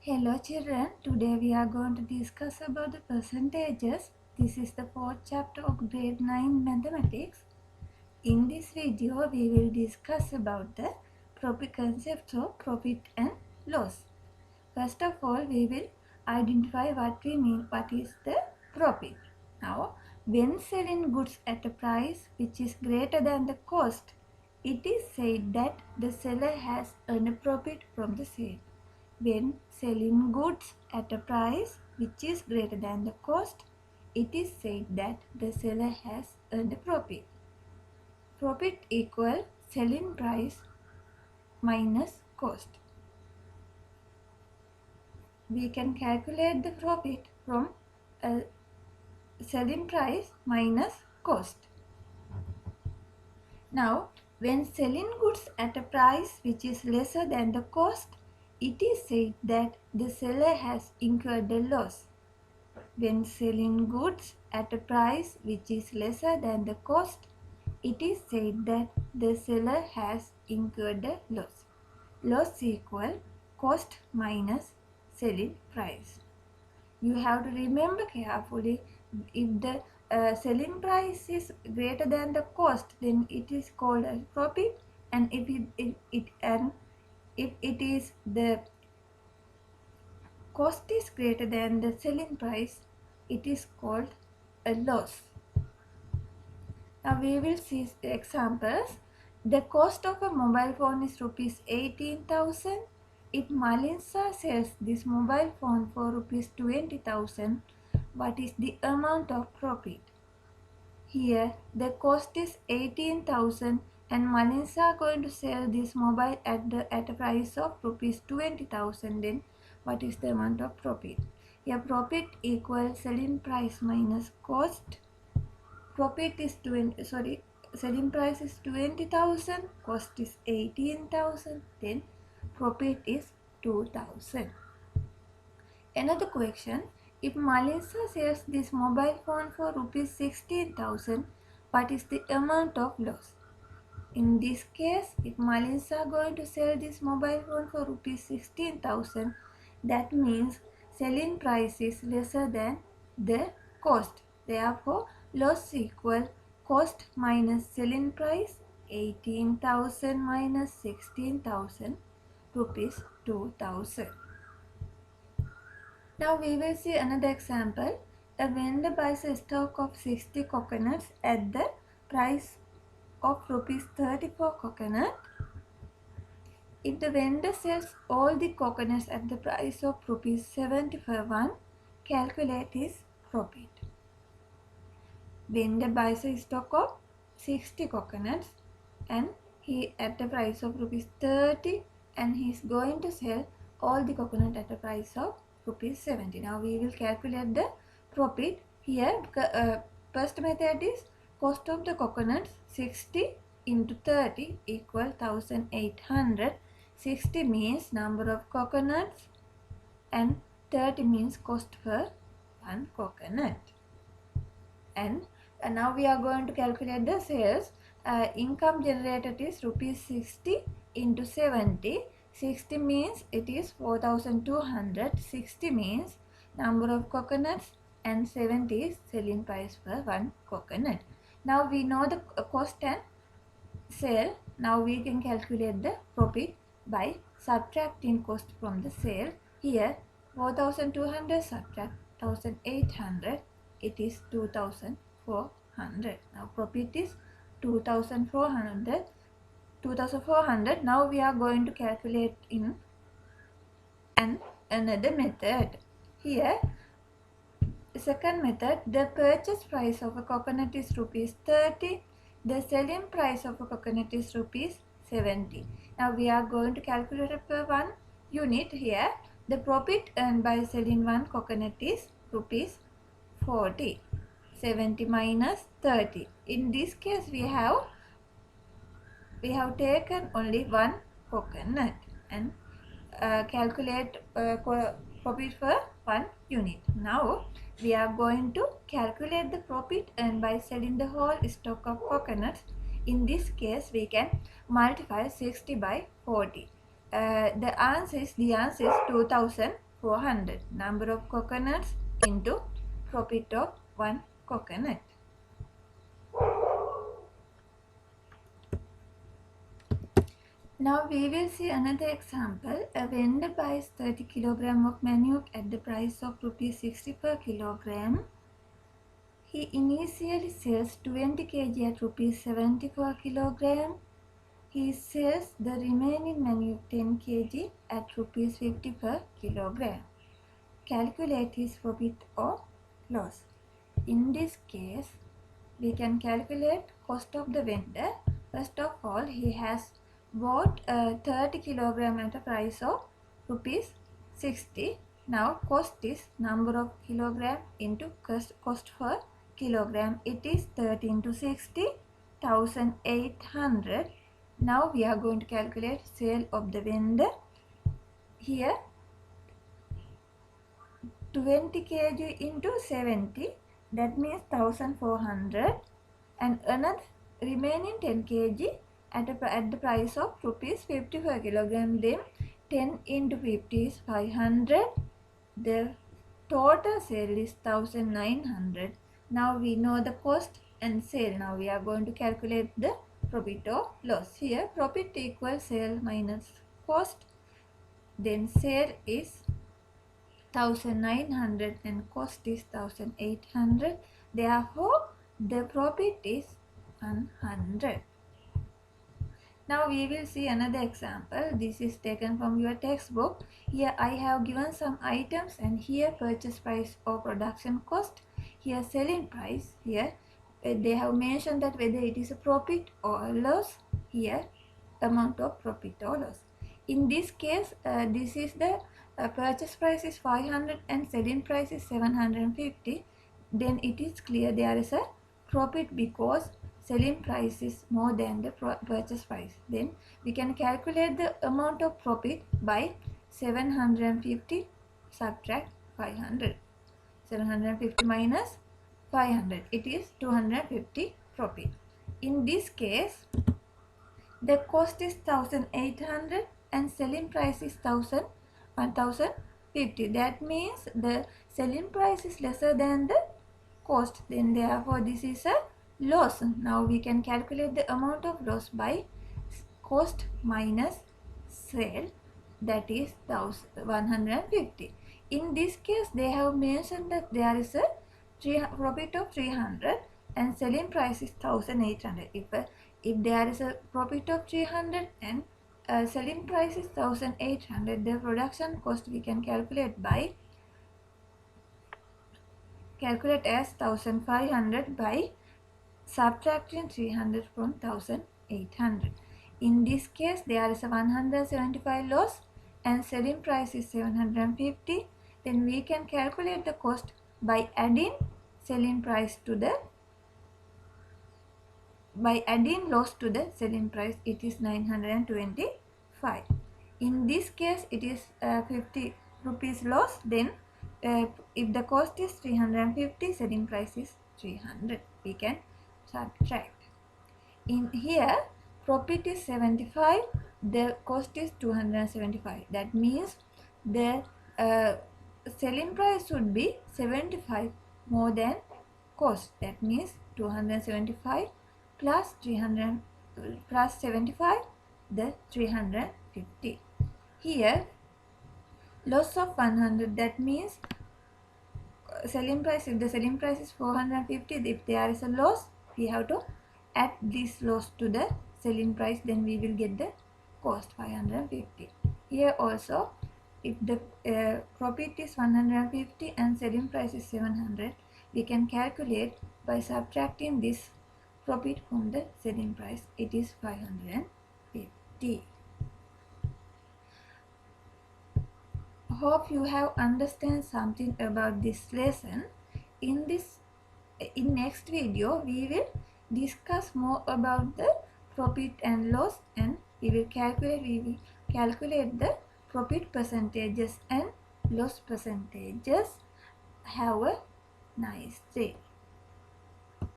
Hello children, today we are going to discuss about the percentages. This is the fourth chapter of grade 9 mathematics. In this video we will discuss about the profit concepts of profit and loss. First of all we will identify what is the profit. Now when selling goods at a price which is greater than the cost, it is said that the seller has earned a profit from the sale. When selling goods at a price which is greater than the cost, it is said that the seller has earned a profit. Profit equal selling price minus cost. We can calculate the profit from selling price minus cost. Now, when selling goods at a price which is lesser than the cost, it is said that the seller has incurred a loss. When selling goods at a price which is lesser than the cost, it is said that the seller has incurred a loss. Loss equal cost minus selling price. You have to remember carefully, if the selling price is greater than the cost, then it is called as profit, and if it is the cost is greater than the selling price, it is called a loss. Now we will see examples. The cost of a mobile phone is rupees 18,000. If Malinsa sells this mobile phone for rupees 20,000, what is the amount of profit? Here the cost is 18,000 and Malinsa are going to sell this mobile at a price of rupees 20,000. Then what is the amount of profit? Here profit equals selling price minus cost. Profit is selling price is 20,000, cost is 18,000, then profit is 2,000. Another question, if Malinsa sells this mobile phone for rupees 16,000, what is the amount of loss? In this case, if Malinsa are going to sell this mobile phone for rupees 16,000, that means selling price is lesser than the cost. Therefore, loss equal cost minus selling price, 18,000 minus 16,000, rupees 2,000. Now we will see another example. A vendor buys a stock of 60 coconuts at the price of rupees 30 for coconut. If the vendor sells all the coconuts at the price of rupees 70 for one, calculate his profit. Vendor buys a stock of 60 coconuts and he at the price of rupees 30, and he is going to sell all the coconut at the price of rupees 70. Now we will calculate the profit. Here first method is cost of the coconuts, 60 into 30 equal 1800. 60 means number of coconuts and 30 means cost per one coconut. And now we are going to calculate the sales. Income generated is rupees 60 into 70. 60 means it is 4,200. 60 means number of coconuts and 70 is selling price per one coconut. Now we know the cost and sale. Now we can calculate the profit by subtracting cost from the sale. Here 4,200 subtract 1,800, it is 2,400. Now profit is 2,400. 2,400. Now we are going to calculate in another method. Here second method, the purchase price of a coconut is rupees 30. The selling price of a coconut is rupees 70. Now we are going to calculate it per one unit. Here the profit earned by selling one coconut is rupees 40. 70 minus 30. In this case we have taken only one coconut and calculate profit for one unit. Now we are going to calculate the profit earned by selling the whole stock of coconuts. In this case we can multiply 60 by 40. The answer is 2400. 400. Number of coconuts into profit of 1 coconut. Now we will see another example. A vendor buys 30 kg of manioc at the price of rupees 60 per kilogram. He initially sells 20 kg at rupees 70 per kilogram. He sells the remaining manioc 10 kg at rupees 50 per kilogram. Calculate his profit or loss. In this case, we can calculate cost of the vendor. First of all, he has bought 30 kg at a price of rupees 60. Now cost is number of kilogram into cost per kilogram. It is 30 into 60, 1800. Now we are going to calculate sale of the vendor. Here 20 kg into 70, that means 1400, and another remaining 10 kg at the price of rupees 50 per kilogram. Then 10 into 50 is 500. The total sale is 1900. Now we know the cost and sale. Now we are going to calculate the profit or loss. Here profit equals sale minus cost. Then sale is 1900 and cost is 1800. Therefore the profit is 100. Now we will see another example. This is taken from your textbook. Here I have given some items, and here purchase price or production cost. Here selling price. Here they have mentioned that whether it is a profit or a loss. Here amount of profit or loss. In this case, this is the purchase price is 500 and selling price is 750. Then it is clear there is a profit because selling price is more than the purchase price. Then we can calculate the amount of profit by 750 subtract 500. 750 minus 500, it is 250 profit. In this case, the cost is 1800 and selling price is 1050. That means the selling price is lesser than the cost. Then therefore this is a loss. Now we can calculate the amount of loss by cost minus sale, that is 150. In this case they have mentioned that there is a profit of 300 and selling price is 1800. If there is a profit of 300 and selling price is 1800, the production cost we can calculate as 1500 by subtracting 300 from 1800. In this case there is a 175 loss and selling price is 750. Then we can calculate the cost by adding selling price to the loss to the selling price. It is 925. In this case it is 50 rupees loss. Then if the cost is 350, selling price is 300, we can subtract. In here profit is 75, the cost is 275. That means the selling price should be 75 more than cost. That means 275 plus 300 plus 75, the 350. Here loss of 100, that means selling price, if the selling price is 450, if there is a loss, we have to add this loss to the selling price, then we will get the cost 550. Here also if the profit is 150 and selling price is 700, we can calculate by subtracting this profit from the selling price. It is 550. Hope you have understand something about this lesson. In next video we will discuss more about the profit and loss, and we will calculate the profit percentages and loss percentages. Have a nice day.